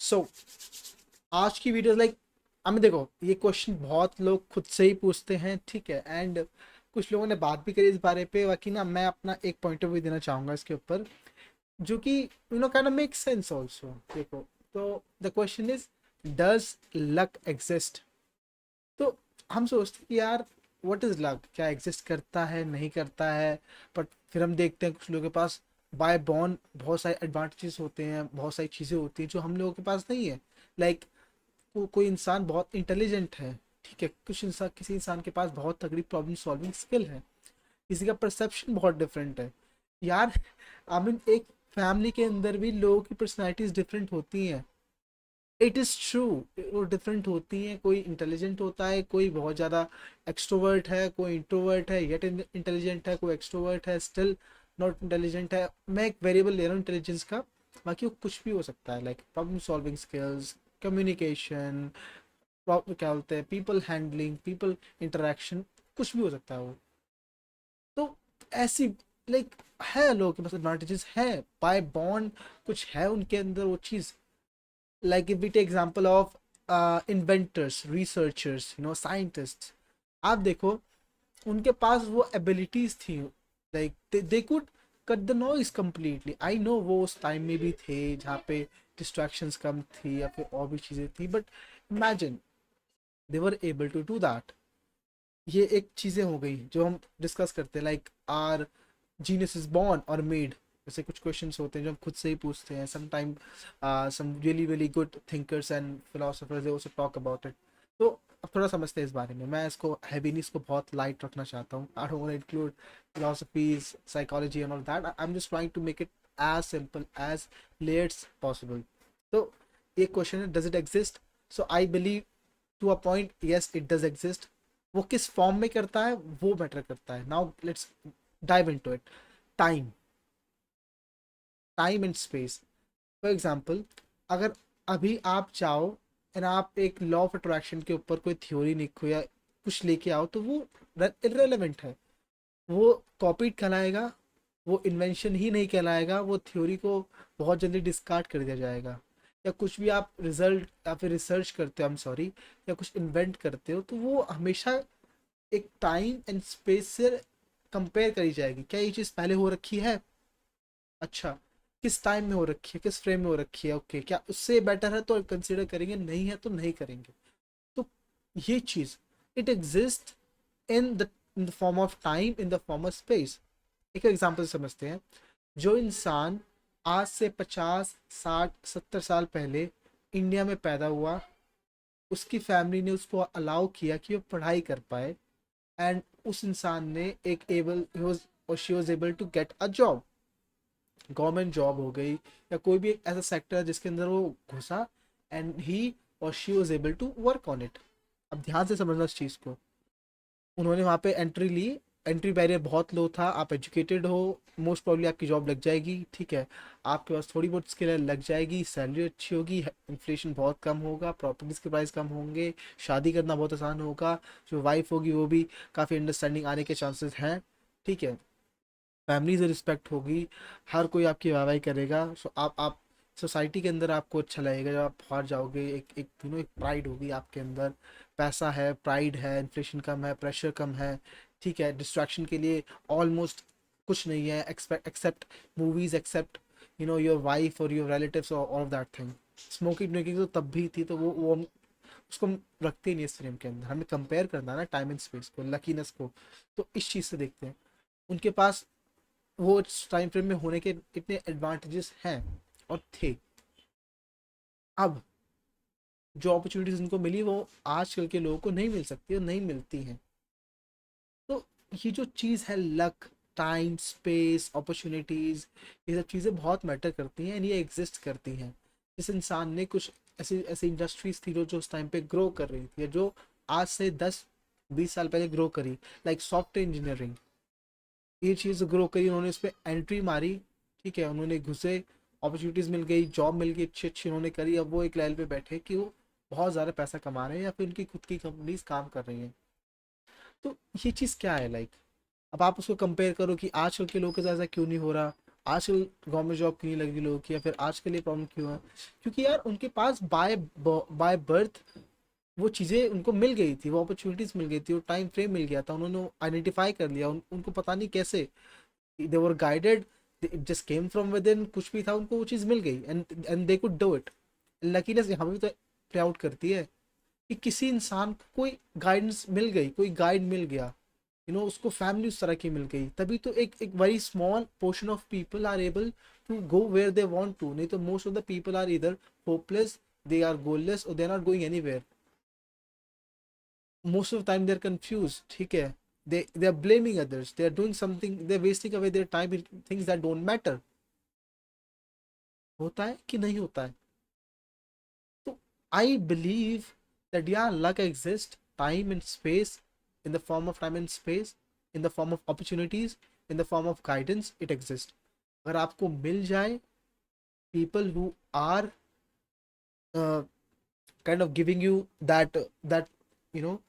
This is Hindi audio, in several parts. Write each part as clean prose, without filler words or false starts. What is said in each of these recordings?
सो आज की वीडियो लाइक हमें देखो, ये क्वेश्चन बहुत लोग खुद से ही पूछते हैं, ठीक है। एंड कुछ लोगों ने बात भी करी इस बारे पे। बाकी ना मैं अपना एक पॉइंट ऑफ व्यू देना चाहूंगा इसके ऊपर, जो कि kind of make sense also. देखो, तो the question is, does luck exist? तो हम सोचते हैं कि यार व्हाट इज लक, क्या एग्जिस्ट करता है नहीं करता है। बट फिर हम देखते हैं कुछ लोगों के पास बाय बॉर्न बहुत सारे एडवांटेजेस होते हैं, बहुत सारी चीज़ें होती हैं जो हम लोगों के पास नहीं है। लाइक कोई इंसान बहुत इंटेलिजेंट है, ठीक है, कुछ इंसान, किसी इंसान के पास बहुत तगड़ी प्रॉब्लम सॉल्विंग स्किल है, किसी का परसेप्शन बहुत डिफरेंट है। यार आई मीन एक फैमिली के अंदर भी लोगों की पर्सनैलिटीज डिफरेंट होती हैं। इट इज़ ट्रू, वो डिफरेंट होती हैं। कोई इंटेलिजेंट होता है, कोई बहुत ज़्यादा एक्सट्रोवर्ट है, कोई इंट्रोवर्ट है येट इंटेलिजेंट है, कोई एक्सट्रोवर्ट है स्टिल नॉट इंटेलिजेंट है। मैं एक वेरिएबल ले रहा हूँ इंटेलिजेंस का, बाकी वो कुछ भी हो सकता है। Like problem solving skills, communication, क्या बोलते हैं, पीपल हैंडलिंग, पीपल इंटरेक्शन, कुछ भी हो सकता है वो। तो ऐसी लाइक है, लोगों के पास एडवांटेजेस है बाय बॉन्ड, कुछ है उनके अंदर वो चीज़। like if we take example of inventors, researchers, scientists, आप देखो उनके पास वो एबिलिटीज थी। Like they could cut the noise completely. I know वो उस टाइम में भी थे जहाँ पे डिस्ट्रैक्शंस कम थी या फिर और भी चीज़ें थी, but imagine they were able to do that. ये एक चीज़ें हो गई जो हम डिस्कस करते हैं, like are genius is born or made. जैसे कुछ क्वेश्चंस होते हैं जो हम खुद से ही पूछते हैं। Some time some really really good thinkers and philosophers they also talk about it. तो अब थोड़ा समझते हैं इस बारे में। मैं इसको हैवी नहीं, इसको बहुत लाइट रखना चाहता हूँ। I don't want to include philosophies, psychology and all that. I am just trying to make it as simple as let's possible. तो एक क्वेश्चन है, does it exist? So I believe to a point yes it does exist. वो किस फॉर्म में करता है वो मैटर करता है। Now let's dive into it. Time, time and space. For example, अगर अभी आप चाहो एंड आप एक लॉ ऑफ अट्रैक्शन के ऊपर कोई थ्योरी लिखो या कुछ लेके आओ, तो वो इररेलेवेंट है। वो कॉपीड कहलाएगा, वो इन्वेंशन ही नहीं कहलाएगा। वो थ्योरी को बहुत जल्दी डिस्कार्ड कर दिया जाएगा। या कुछ भी आप रिजल्ट या फिर रिसर्च करते हो, आई एम सॉरी, या कुछ इन्वेंट करते हो, तो वो हमेशा एक टाइम एंड स्पेस से कंपेयर करी जाएगी। क्या ये चीज़ पहले हो रखी है? अच्छा, किस टाइम में हो रखी है, किस फ्रेम में हो रखी है, ओके, क्या उससे बेटर है तो कंसिडर करेंगे, नहीं है तो नहीं करेंगे। तो ये चीज़, it exist in the form of time, in the form of space. एक एग्जांपल समझते हैं। जो इंसान आज से 50 60 70 साल पहले इंडिया में पैदा हुआ, उसकी फैमिली ने उसको अलाउ किया कि वो पढ़ाई कर पाए, एंड उस इंसान ने एक एबल और she was able to get a job, government job हो गई या कोई भी एक ऐसा सेक्टर है जिसके अंदर वो घुसा, एंड ही और she was able to work on it. अब ध्यान से समझना इस चीज़ को। उन्होंने वहाँ पे एंट्री ली, एंट्री बैरियर बहुत लो था। आप एजुकेटेड हो, मोस्ट प्रॉब्ली आपकी जॉब लग जाएगी, ठीक है। आपके पास थोड़ी बहुत स्किल है, लग जाएगी, सैलरी अच्छी होगी, इन्फ्लेशन बहुत कम होगा, प्रॉपर्टीज़ के प्राइस कम होंगे, शादी करना बहुत आसान होगा, जो वाइफ होगी वो भी काफ़ी अंडरस्टैंडिंग आने के चांसेस हैं, ठीक है। फैमिली से रिस्पेक्ट होगी, हर कोई आपकी वाहवाही करेगा। सो आप सोसाइटी के अंदर आपको अच्छा लगेगा। जब आप बाहर जाओगे, एक एक एक प्राइड होगी आपके अंदर। पैसा है, प्राइड है, इन्फ्लेशन कम है, प्रेशर कम है, ठीक है। डिस्ट्रैक्शन के लिए ऑलमोस्ट कुछ नहीं है, expect except movies, except your wife और योर रिलेटिव्स और all of that thing. Smoking drinking तो तब भी थी, तो वो उसको हम रखते ही नहीं इस फ्रेम के अंदर। हमें कंपेयर करना है ना टाइम एंड स्पेस को, लकीनेस को। तो इस चीज़ से देखते हैं। उनके पास वो इस टाइम फ्रेम में होने के इतने एडवांटेजेस हैं और थे। अब जो अपॉर्चुनिटीज उनको मिली वो आजकल के लोगों को नहीं मिल सकती और नहीं मिलती हैं। तो ये जो चीज़ है, लक, टाइम, स्पेस, अपॉर्चुनिटीज, ये सब चीज़ें बहुत मैटर करती हैं, ये एग्जिस्ट करती हैं। जिस इंसान ने कुछ ऐसी ऐसी इंडस्ट्रीज थी जो उस टाइम पे ग्रो कर रही थी, जो आज से 10 20 साल पहले ग्रो करी, लाइक सॉफ्टवेयर इंजीनियरिंग, ये चीज़ ग्रो करी, उन्होंने इस पर एंट्री मारी, ठीक है, उन्होंने घुसे, अपॉर्चुनिटीज़ मिल गई, जॉब मिल गई, अच्छी अच्छी उन्होंने करी। अब वो एक लेवल पे बैठे कि वो बहुत ज़्यादा पैसा कमा रहे हैं या फिर उनकी खुद की कंपनीज काम कर रही हैं। तो ये चीज़ क्या है, लाइक अब आप उसको कंपेयर करो कि आजकल के लोगों के साथ ऐसा क्यों नहीं हो रहा, आजकल गवर्नमेंट जॉब क्यों नहीं लगी लोगों की, या फिर आजकल ये प्रॉब्लम क्यों है? क्योंकि यार उनके पास बाय बाय बर्थ वो चीज़ें उनको मिल गई थी, वो अपॉर्चुनिटीज मिल गई थी, वो टाइम फ्रेम मिल गया था, उन्होंने आइडेंटिफाई कर लिया। उनको पता नहीं कैसे, they were guided, it just came from within, कुछ भी था उनको वो चीज़ मिल गई, and they could do it. Luckiness यहाँ भी तो प्ले आउट करती है कि किसी इंसान को कोई गाइडेंस मिल गई, कोई गाइड मिल गया, उसको फैमिली उस तरह की मिल गई, तभी तो एक एक very small portion of people are able to go where they want to. नहीं तो most of the people are इधर होपलेस, दे आर गोललेस, और they are not going anywhere. Most of time they are confuse, ठीक है, they are blaming others, they are doing something, they are wasting away their time in things that don't matter। होता है कि नहीं होता है? तो I believe that yeah, luck exists, time and space, in the form of time and space, in the form of opportunities, in the form of guidance, it exists। अगर आपको मिल जाए people who are uh, kind of giving you that you know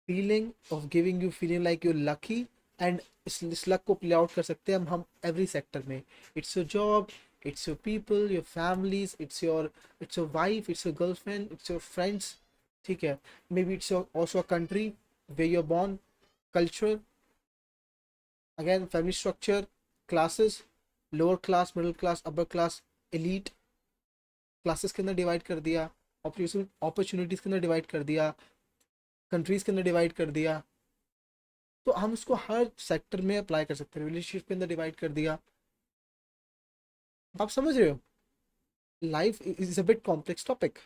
feeling of giving you feeling like you're lucky, and इस लक को प्ले आउट कर सकते हैं हम एवरी सेक्टर में। It's your job, it's your people, your families, it's your wife, it's your girlfriend, it's your friends, ठीक है, maybe it's your also a country where you're born, culture, again family structure, classes, lower class, middle class, upper class, elite, classes के अंदर डिवाइड कर दिया, अपॉर्चुनिटीज के अंदर डिवाइड कर दिया, कंट्रीज के अंदर डिवाइड कर दिया। तो हम उसको हर सेक्टर में अप्लाई कर सकते हैं, रिलेशनशिप के अंदर डिवाइड कर दिया। आप समझ रहे हो, life is a bit complex topic,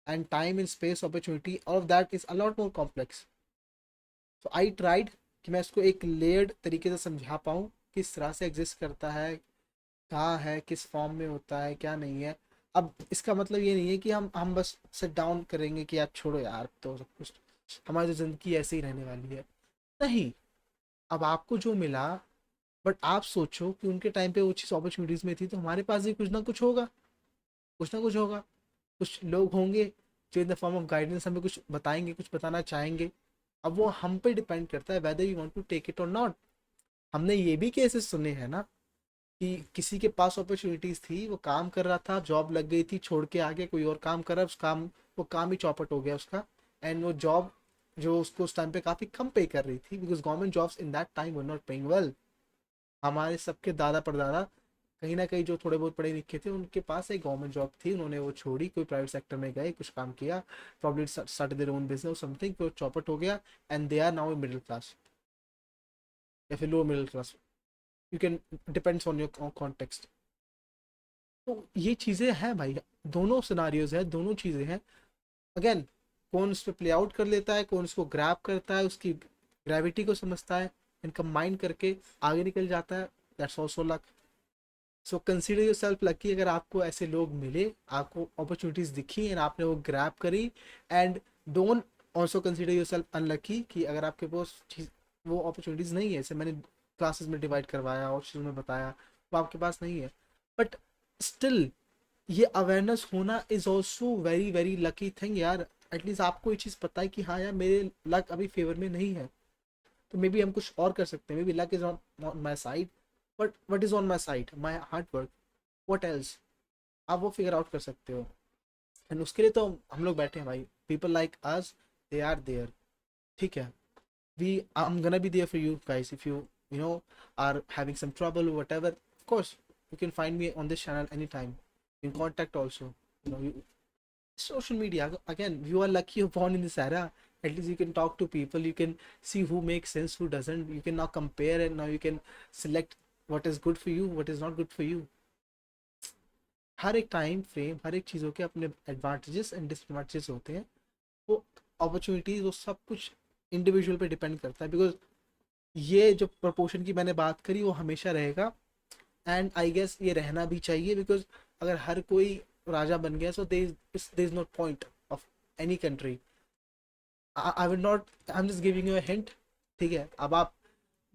and time and space, opportunity, all of that is a lot more complex. So I tried कि मैं इसको एक लेयर्ड तरीके से समझा पाऊँ, किस तरह से एग्जिस्ट करता है, कहाँ है, किस फॉर्म में होता है, क्या नहीं है। अब इसका मतलब ये नहीं है कि हम बस सिट डाउन करेंगे कि यार छोड़ो यार, तो सब कुछ हमारी तो ज़िंदगी ऐसे ही रहने वाली है। नहीं, अब आपको जो मिला, बट आप सोचो कि उनके टाइम पे वो चीज़ अपॉर्चुनिटीज़ में थी, तो हमारे पास भी कुछ ना कुछ होगा, कुछ ना कुछ होगा। कुछ लोग होंगे जो इन द फॉर्म ऑफ गाइडेंस हमें कुछ बताएंगे, कुछ बताना चाहेंगे। अब वो हम पे डिपेंड करता है whether you want to take it or not. हमने ये भी केसेस सुने हैं ना कि किसी के पास अपॉर्चुनिटीज थी, वो काम कर रहा था, जॉब लग गई थी, छोड़ के आगे कोई और काम कर रहा है, वो काम ही चौपट हो गया उसका। एंड वो जॉब जो उसको उस टाइम पे काफी कम पे कर रही थी, because government jobs in that time were not paying well. हमारे सबके दादा परदादा कहीं ना कहीं जो थोड़े बहुत पढ़े लिखे थे, उनके पास एक गवर्नमेंट जॉब थी, उन्होंने वो छोड़ी, कोई प्राइवेट सेक्टर में गए, कुछ काम किया, problem started their own business something, फिर चौपट हो गया, and they are now middle class या फिर lower middle class. You can, depends on your context. तो ये चीज़ें हैं भाई, दोनों सिनारियोज है, दोनों चीज़ें हैं। अगेन, कौन उस पर प्ले आउट कर लेता है, कौन उसको ग्रैब करता है, उसकी ग्रेविटी को समझता है, एंड कंबाइन करके आगे निकल जाता है, that's also luck. So consider your self lucky अगर आपको ऐसे लोग मिले, आपको अपॉर्चुनिटीज दिखी एंड आपने वो ग्रैब करी। And don't also consider your self unlucky कि अगर आपके पास वो अपॉर्चुनिटीज नहीं है, जैसे मैंने क्लासेस में डिवाइड करवाया और चीज़ों में बताया, वो आपके पास नहीं है। बट स्टिल ये अवेयरनेस होना is also very very lucky thing यार। एटलीस्ट आपको ये चीज़ पता है कि हाँ यार, मेरे लक अभी फेवर में नहीं है, तो मे बी हम कुछ और कर सकते हैं। May be luck is on my side, but what is on my side, my hard work, what else. आप वो फिगर आउट कर सकते हो, एंड उसके लिए तो हम लोग बैठे हैं भाई। People like us, they are there, ठीक है। we I'm gonna be there for you guys if you know are having some trouble or whatever. Of course, you can find me on this channel anytime, in contact also. Social media, again, you are lucky you're born in this era. At least you can talk to people, you can see who makes sense, who doesn't. You can now compare, and now you can select what is good for you, what is not good for you. हर एक टाइम फ्रेम, हर एक चीज़ों के अपने एडवांटेजेस एंड डिसएडवांटेजेस होते हैं। वो अपॉर्चुनिटीज, वो सब कुछ इंडिविजुअल पे डिपेंड करता है, बिकॉज ये जो प्रपोर्शन की मैंने बात करी वो हमेशा रहेगा, एंड आई गेस ये रहना भी चाहिए, बिकॉज अगर हर कोई राजा बन गया, so there is no point of any country. I will not, I am just giving you a hint, ठीक है। अब आप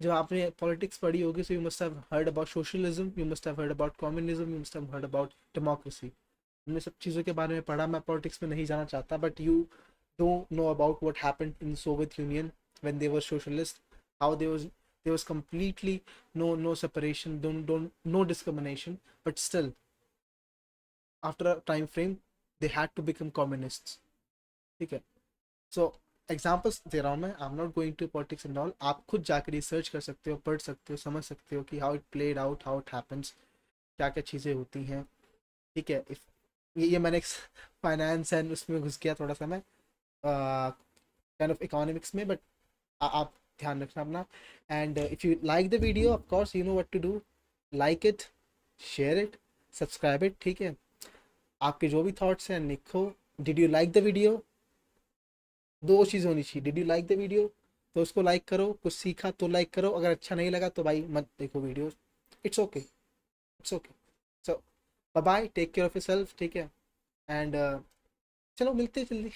जब आपने पॉलिटिक्स पढ़ी होगी, so you must have heard about socialism, you must have heard about communism, you must have heard about democracy. हमने सब चीज़ों के बारे में पढ़ा, मैं पॉलिटिक्स में नहीं जाना चाहता, but you don't know about what happened in Soviet Union when they were socialist, how they was there was completely no separation, don't no discrimination, but still after a time frame they had to become communists. ठीक है. So एग्जाम्पल्स दे रहा हूँ मैं, I am not going to politics and all. आप खुद जाकर रिसर्च कर सकते हो, पढ़ सकते हो, समझ सकते हो कि how it played out, how it happens, क्या क्या चीज़ें होती हैं. ठीक है. इफ ये मैंने फाइनेंस एंड उसमें घुस गया थोड़ा सा मैं, काइंड ऑफ इकोनॉमिक्स में, बट आप ध्यान रखना अपना. And if you like the video, of course you know what to do. Like it, share it, subscribe it. ठीक है. आपके जो भी थॉट्स हैं लिखो. Did you like the video? दो चीज़ होनी चाहिए. Did you like the video, तो उसको लाइक करो. कुछ सीखा तो लाइक करो. अगर अच्छा नहीं लगा तो भाई मत देखो video. It's okay, it's okay. So bye bye, take care of yourself. ठीक है. एंड चलो मिलते हैं जल्दी.